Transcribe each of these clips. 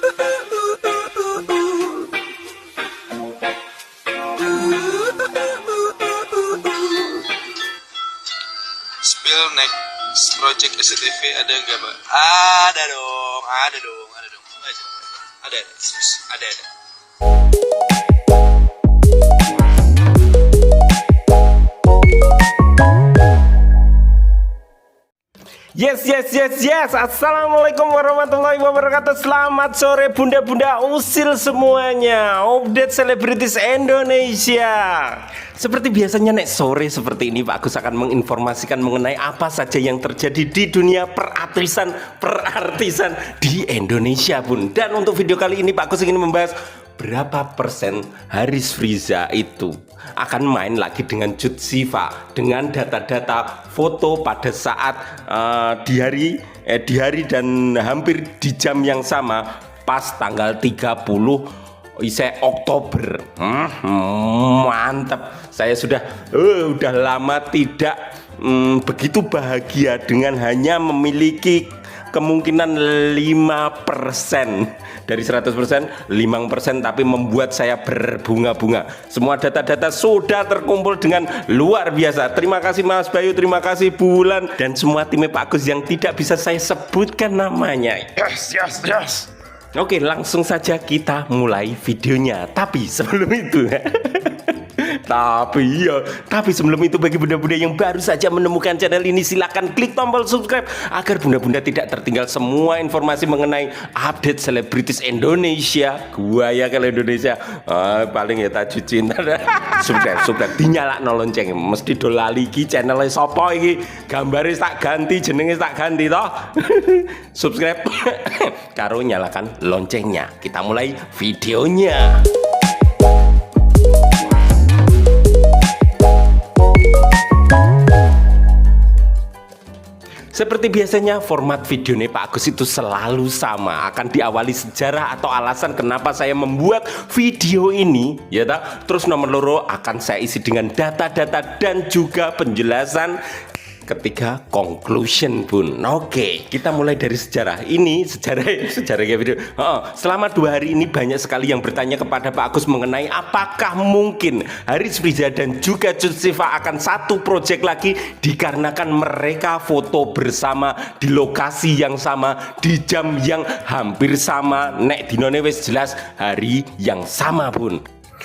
Spill next project SCTV ada nggak, Pak? Ada dong. Ada. Yes. Assalamualaikum warahmatullahi wabarakatuh. Selamat sore bunda-bunda usil semuanya. Update selebritis Indonesia. Seperti biasanya nek sore seperti ini Pak Agus akan menginformasikan mengenai apa saja yang terjadi di dunia perartisan di Indonesia Bun. Dan untuk video kali ini Pak Agus ingin membahas berapa persen Haris Friza itu akan main lagi dengan Cut Siva dengan data-data foto pada saat di hari dan hampir di jam yang sama pas tanggal 30 Oktober. Mantap. Saya sudah lama tidak begitu bahagia dengan hanya memiliki kemungkinan 5% dari 100%, 5%, tapi membuat saya berbunga-bunga. Semua data-data sudah terkumpul dengan luar biasa. Terima kasih Mas Bayu, terima kasih Bulan, dan semua tim Pak Agus yang tidak bisa saya sebutkan namanya. Yes. Oke, langsung saja kita mulai videonya. Tapi sebelum itu Tapi sebelum itu, bagi bunda-bunda yang baru saja menemukan channel ini, silahkan klik tombol subscribe agar bunda-bunda tidak tertinggal semua informasi mengenai update selebritis Indonesia. Gua ya kalau Indonesia paling ya tak cuci. subscribe dinyalak lonceng, mesti dolali iki channelnya sopo iki, gambare tak ganti, jenenge tak ganti toh. Subscribe karo nyalakan loncengnya. Kita mulai videonya. Seperti biasanya format video nih Pak Agus itu selalu sama. Akan diawali sejarah atau alasan kenapa saya membuat video ini, ya tak? Terus nomor loro akan saya isi dengan data-data dan juga penjelasan. Ketiga, conclusion Bun. Oke, kita mulai dari sejarah. Ini sejarah video. Selama 2 hari ini banyak sekali yang bertanya kepada Pak Agus mengenai apakah mungkin Haris Friza dan juga Cut Siva akan satu project lagi, dikarenakan mereka foto bersama di lokasi yang sama di jam yang hampir sama. Nek dinone wis jelas hari yang sama Bun.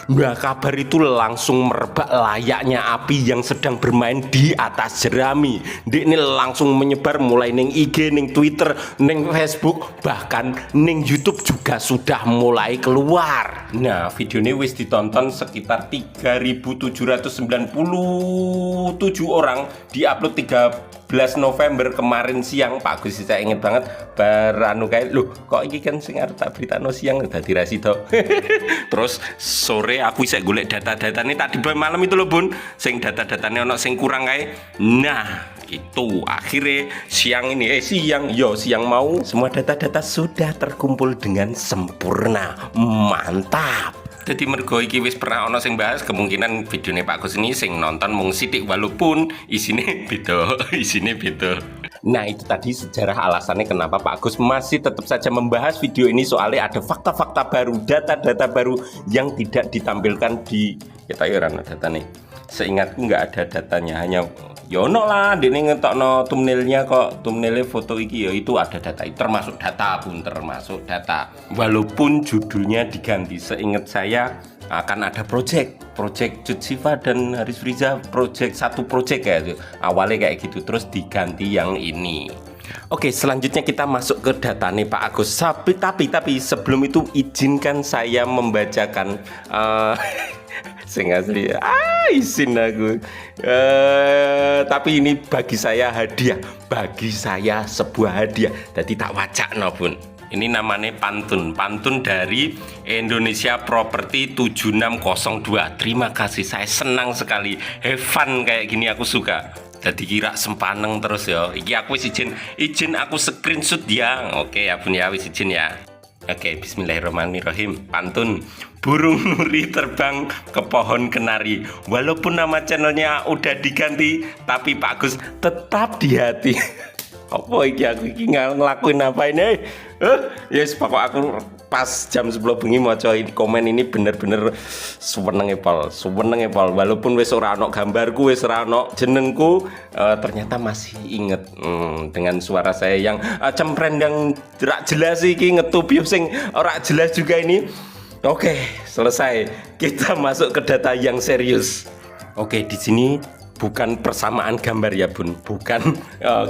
Nah, kabar itu langsung merebak layaknya api yang sedang bermain di atas jerami. Ini langsung menyebar mulai ning IG, ning Twitter, ning Facebook, bahkan ning YouTube juga sudah mulai keluar. Nah, video ini wis ditonton sekitar 3.797 orang, diupload 13 November kemarin siang. Pak Agus, saya inget banget beranu kayak loh, kok ini kan sing arep tak beritano siang dadi rasido. Terus sore aku bisa golek data-data ini tadi malam itu loh Bun, sing data-datanya ono sing kurang kayak. Nah, itu akhirnya siang mau semua data-data sudah terkumpul dengan sempurna. Mantap. Jadi mergo iki wis pernah ono sing bahas, kemungkinan videonya Pak Agus ini sing nonton mung sithik walaupun isine beda. Nah, itu tadi sejarah alasannya kenapa Pak Agus masih tetap saja membahas video ini, soalnya ada fakta-fakta baru, data-data baru yang tidak ditampilkan di kita data nih. Seingatku nggak ada datanya, hanya yono lah dene ngetokno thumbnailnya, kok thumbnailnya foto iki ya itu ada data, termasuk data walaupun judulnya diganti. Seingat saya akan ada project Cut Siva dan Haris Friza, satu project ya, awalnya kayak gitu, terus diganti yang ini. Oke, selanjutnya kita masuk ke data nih Pak Agus. Tapi sebelum itu izinkan saya membacakan sing asli izin aku. Tapi ini bagi saya hadiah, sebuah hadiah. Jadi tak wacakno Bun. Ini namanya pantun dari Indonesia Property 7602. Terima kasih, saya senang sekali. Have fun kayak gini, aku suka. Jadi kira sempaneng terus ya. Iki aku izin aku screenshot ya. Oke ya Bun ya, wis izin ya. Oke, bismillahirrahmanirrahim. Pantun. Burung nuri terbang ke pohon kenari. Walaupun nama channelnya udah diganti, tapi Pak Agus tetap di hati. Apa iki aku ngelakuin apa ini? Yes, pokok aku pas jam 10 bengi maca ini komen ini bener-bener suwenenge pol walaupun wis ora ono gambarku, wis ora ono jenengku, ternyata masih inget dengan suara saya yang cempreng yang ora jelas iki, ngetup sing ora jelas juga ini. Oke, selesai. Kita masuk ke data yang serius. Oke, di sini bukan persamaan gambar ya Bun, bukan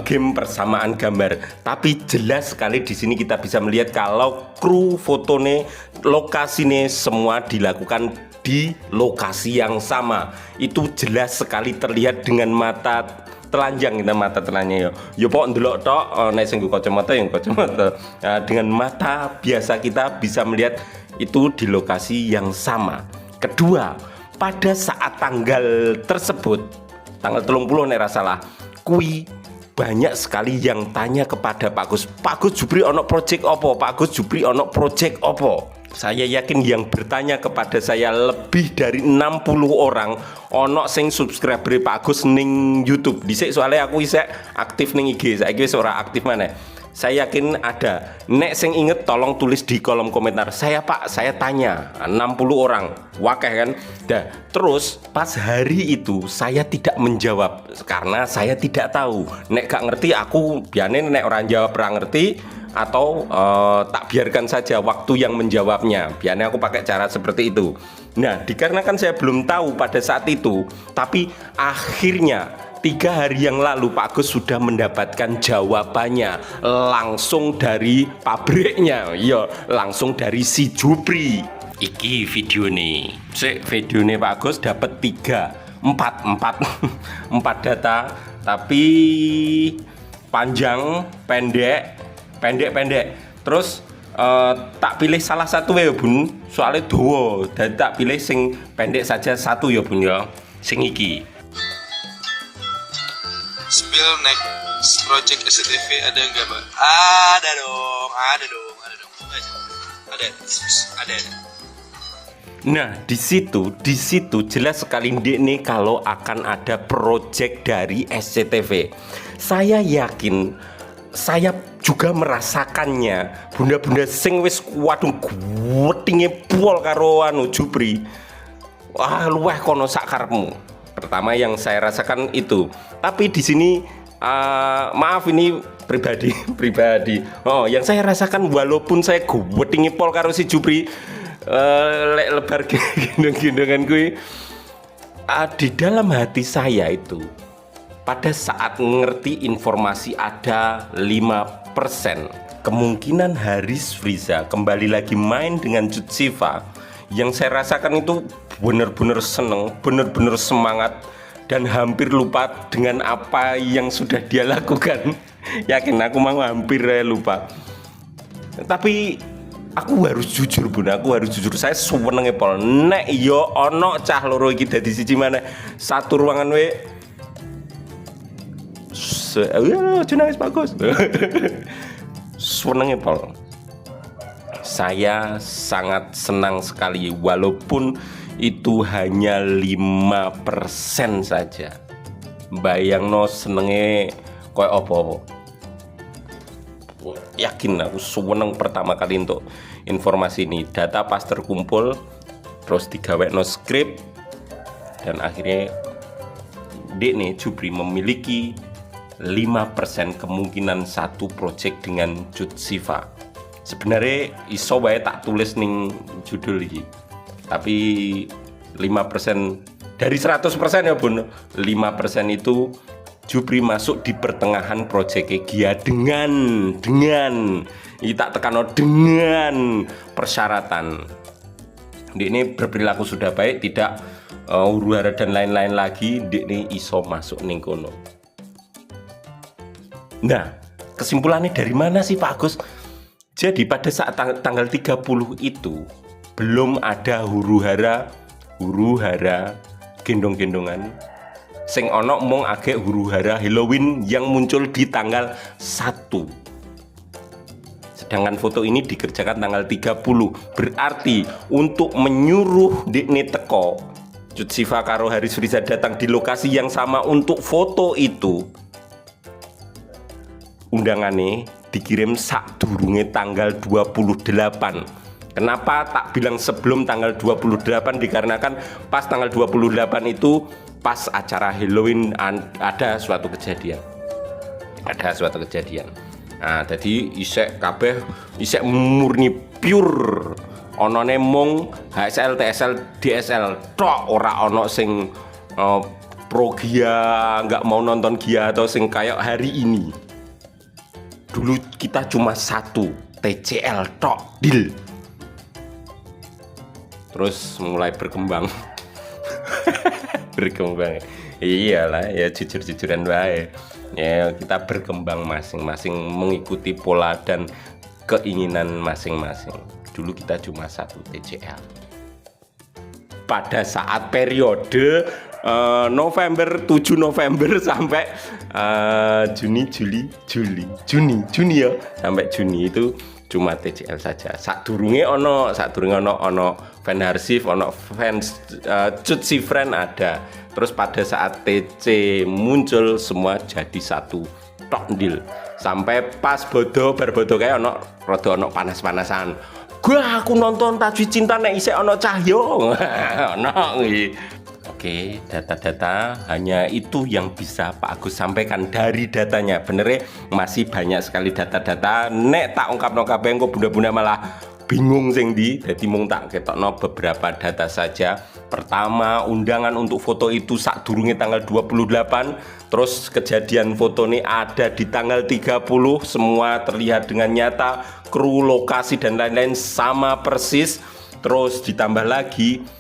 game persamaan gambar, tapi jelas sekali di sini kita bisa melihat kalau kru fotone, lokasinya semua dilakukan di lokasi yang sama. Itu jelas sekali terlihat dengan mata telanjang, kita mata telanjang ya pok ndelok tok, nek sing kacamata yang kacamata. Nah, dengan mata biasa kita bisa melihat itu di lokasi yang sama. Kedua, pada saat tanggal tersebut, tanggal 30 nek salah, kui banyak sekali yang tanya kepada Pak Gus Jupri ono project opo, Pak Gus Jupri ono project opo. Saya yakin yang bertanya kepada saya lebih dari 60 orang ono sing subscriber Pak Gus ning YouTube. Dhisik soalnya aku isek aktif ning IG, saiki wis ora aktif maneh. Saya yakin ada. Nek sing inget tolong tulis di kolom komentar. Saya Pak, saya tanya 60 orang. Wakeh kan? Dah, terus pas hari itu saya tidak menjawab karena saya tidak tahu. Nek gak ngerti aku biane nek orang jawab ora ngerti atau tak biarkan saja waktu yang menjawabnya. Biasanya aku pakai cara seperti itu. Nah, dikarenakan saya belum tahu pada saat itu, tapi akhirnya 3 hari yang lalu Pak Gus sudah mendapatkan jawabannya langsung dari pabriknya, ya langsung dari si Jupri. Iki video nih, video nih Pak Gus dapat 4 data, tapi panjang, pendek. Terus tak pilih salah satu ya Bun, soalnya dowo, dan tak pilih sing pendek saja satu ya Bun ya, sing iki. Spill next project SCTV ada nggak Pak? Ada dong. Ada. Nah, di situ jelas sekali nih kalau akan ada project dari SCTV. Saya yakin, saya juga merasakannya. Bunda-bunda sing wis waduh wetinge pol karo anu Jupri. Wah, luweh kono sak karepmu. Pertama yang saya rasakan itu. Tapi di sini maaf ini pribadi. Oh, yang saya rasakan walaupun saya wetinge pol karo si Jupri, lek lebar gendong-gendongan gue, di dalam hati saya itu pada saat ngerti informasi ada 5% kemungkinan Haris Friza kembali lagi main dengan Jutsiva. Yang saya rasakan itu benar-benar seneng, benar-benar semangat, dan hampir lupa dengan apa yang sudah dia lakukan. Yakin aku mau hampir lupa. Tapi aku harus jujur Bun, saya suwenenge pol. Nek yo ono cah loro iki dadi siji maneh, satu ruangan we. Jenenge bagus. Suwenenge pol. Saya sangat senang sekali walaupun itu hanya 5% saja. Bayangno senenge koyo apa. Yakin aku seneng pertama kali untuk informasi ini. Data pas terkumpul terus digawekno skrip dan akhirnya Dekne Jupri memiliki 5% kemungkinan satu project dengan Jutsiva. Sebenarnya iso wae tak tulis ning judul iki. Tapi 5% dari 100% ya Bun. 5% itu Jupri masuk di pertengahan proyek Gia dengan ini tak tekano dengan persyaratan. Ini berperilaku sudah baik, tidak huru-hara dan lain-lain lagi, ini iso masuk ning kono. Nah, kesimpulannya dari mana sih Pak Agus? Jadi pada saat tanggal 30 itu belum ada huru-hara gendong-gendongan. Sing ono mung agek huru-hara Halloween yang muncul di tanggal 1. Sedangkan foto ini dikerjakan tanggal 30. Berarti untuk menyuruh Dekne teko, Jutsiva karo Haris Friza datang di lokasi yang sama untuk foto itu, undangannya dikirim sadurunge tanggal 28. Kenapa tak bilang sebelum tanggal 28? Dikarenakan pas tanggal 28 itu pas acara Halloween ada suatu kejadian. Nah, jadi isek kabeh isek murni pure. Onone mung HSL, TSL, DSL tok, ora ono sing pro Gia, nggak mau nonton Gia atau sing kayak hari ini. Dulu kita cuma satu TCL tok deal. Terus mulai berkembang. Berkembang. Iyalah, ya jujur-jujuran baik. Ya, kita berkembang masing-masing mengikuti pola dan keinginan masing-masing. Dulu kita cuma satu TCL. Pada saat periode November, 7 November sampai Juni ya, sampai Juni itu cuma TCL saja. Sadurunge ono fan Harsif, ono fans Cut si Friend ada. Terus pada saat TC muncul semua jadi satu tok deal. Sampai pas berbodo kayak ono panas-panasan. Gua aku nonton Tajwid Cinta nek isih ono Cahyo. Ono iki. Oke, data-data hanya itu yang bisa Pak Agus sampaikan dari datanya. Bener masih banyak sekali data-data. Nek tak ungkapno kabeh engko bunda-bunda malah bingung sing ndi. Dadi mung tak ketokno beberapa data saja. Pertama, undangan untuk foto itu sadurunge tanggal 28. Terus kejadian foto ini ada di tanggal 30. Semua terlihat dengan nyata. Kru, lokasi dan lain-lain sama persis. Terus ditambah lagi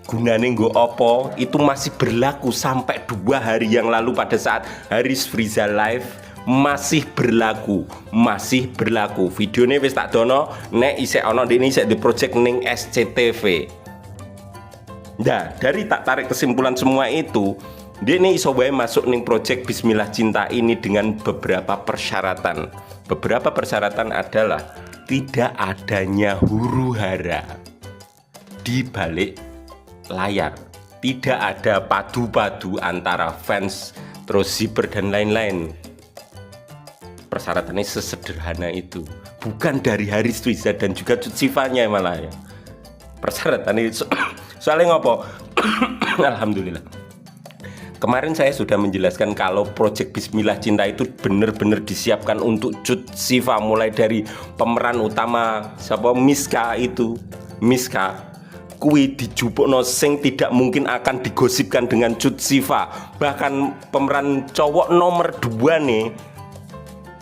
gunane nggo opo itu masih berlaku sampai 2 hari yang lalu pada saat Haris Friza live masih berlaku videonya wis tak dono nek isek ono ini isek di project ning SCTV. Nah, dari tak tarik kesimpulan semua itu dia ini iso wae masuk ning project Bismillah Cinta ini dengan beberapa persyaratan adalah tidak adanya huru-hara di balik layar, tidak ada padu-padu antara fans terus Zipper dan lain-lain. Persyaratannya sesederhana itu, bukan dari Haris Friza dan juga Cut Sifanya malah ya. Persyaratannya soalnya ngopo? Alhamdulillah. Kemarin saya sudah menjelaskan kalau project Bismillah Cinta itu benar-benar disiapkan untuk Cut Sifa, mulai dari pemeran utama siapa Miska kui dijupukno sing tidak mungkin akan digosipkan dengan Cut Sifa. Bahkan pemeran cowok nomor 2 nih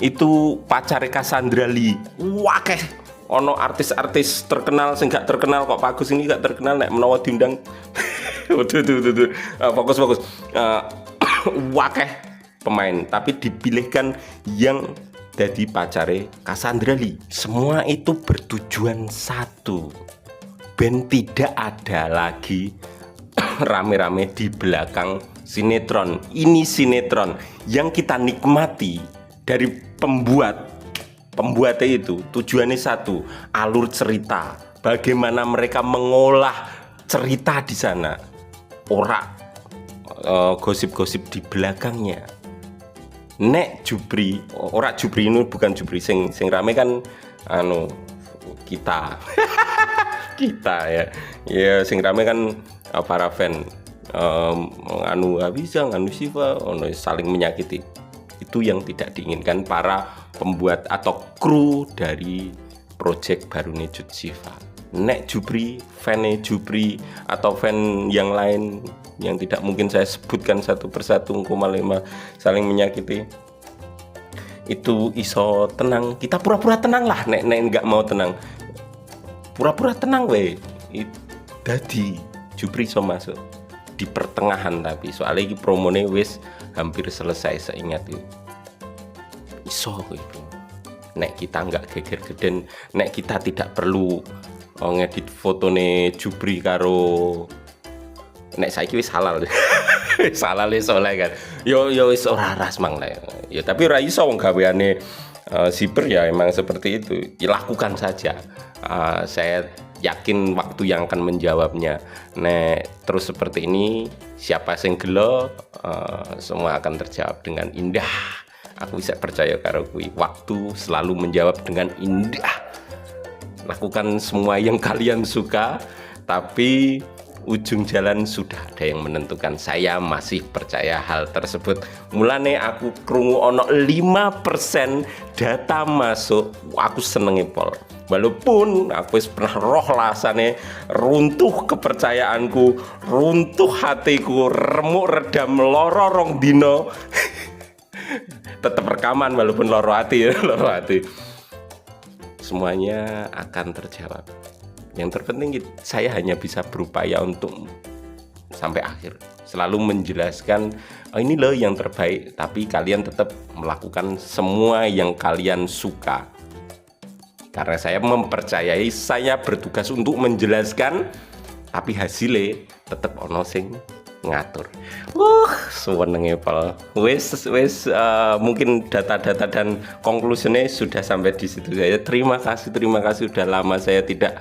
itu pacare Cassandra Lee. Wakeh ono artis-artis terkenal sing gak terkenal kok. Pak Agus ini gak terkenal nek menawa diundang. Fokus. Wakeh pemain tapi dipilihkan yang jadi pacare Cassandra Lee. Semua itu bertujuan satu, ben tidak ada lagi rame-rame di belakang sinetron. Ini sinetron yang kita nikmati dari pembuatnya itu tujuannya satu, alur cerita, bagaimana mereka mengolah cerita di sana, ora gosip-gosip di belakangnya. Nek Jupri, ora Jupri ini bukan Jupri sing rame kan kita ya sing rame kan para fan Habisa, Siva saling menyakiti. Itu yang tidak diinginkan para pembuat atau kru dari project baru Cut Siva. Nek Jupri, fan Jupri atau fan yang lain yang tidak mungkin saya sebutkan satu persatu malah saling menyakiti, itu iso tenang, kita pura-pura tenang lah. Nek nggak mau tenang, pura-pura tenang weh. Dadi Jupri iso masuk di pertengahan, tapi soalnya ini promone wis hampir selesai seingat itu. Iso itu. Nek kita nggak geger-geden, nek kita tidak perlu ngedit fotone Jupri karo nek saiki wis halal. Halal soleh kan. Yo wis ora ras mang lah. Ya tapi ora iso wong gaweane Zipper ya emang seperti itu. Lakukan saja. Saya yakin waktu yang akan menjawabnya. Nek terus seperti ini, siapa sing gelo, semua akan terjawab dengan indah. Aku bisa percaya karo kuwi. Waktu selalu menjawab dengan indah. lakukan semua yang kalian suka, tapi ujung jalan sudah ada yang menentukan. Saya masih percaya hal tersebut. Mulane aku krungu ono 5% data masuk, aku seneng pol. Walaupun aku pernah roh rasane runtuh kepercayaanku, runtuh hatiku, remuk redam loro rong dino. Tetap rekaman walaupun loro hati ya, loro hati. Semuanya akan terjawab. Yang terpenting saya hanya bisa berupaya untuk sampai akhir, selalu menjelaskan ini loh yang terbaik, tapi kalian tetap melakukan semua yang kalian suka. Karena saya mempercayai saya bertugas untuk menjelaskan, tapi hasilnya tetap ono sing ngatur. Senenge pol. Wes mungkin data-data dan konklusinya sudah sampai di situ saja. Terima kasih sudah lama saya tidak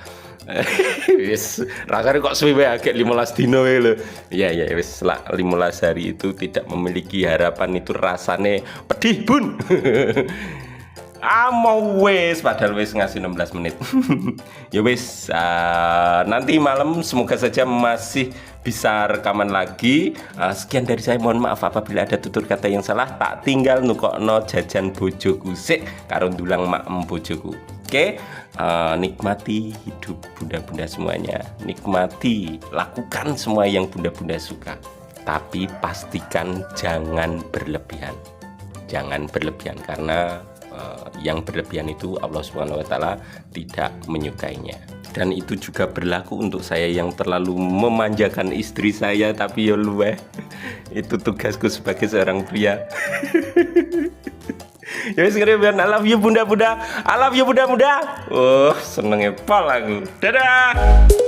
wis rasanya kok suwe agak 15 dino lho. Ya wis 15 hari itu tidak memiliki harapan itu rasanya pedih bun. Mau wes padahal wes ngasih 16 menit. Ya wes nanti malam semoga saja masih bisa rekaman lagi. Sekian dari saya, mohon maaf apabila ada tutur kata yang salah. Tak tinggal nukokno jajan bojoku sik karo ndulang makem bojoku. Oke, nikmati hidup bunda-bunda semuanya. Nikmati, lakukan semua yang bunda-bunda suka. Tapi pastikan jangan berlebihan. Jangan berlebihan karena yang berlebihan itu Allah Subhanahu wa taala tidak menyukainya. Dan itu juga berlaku untuk saya yang terlalu memanjakan istri saya, tapi ya luweh. Itu tugasku sebagai seorang pria. Ya wis kira I love you bunda-bunda. I love you bunda-bunda. Senenge pol aku. Dadah.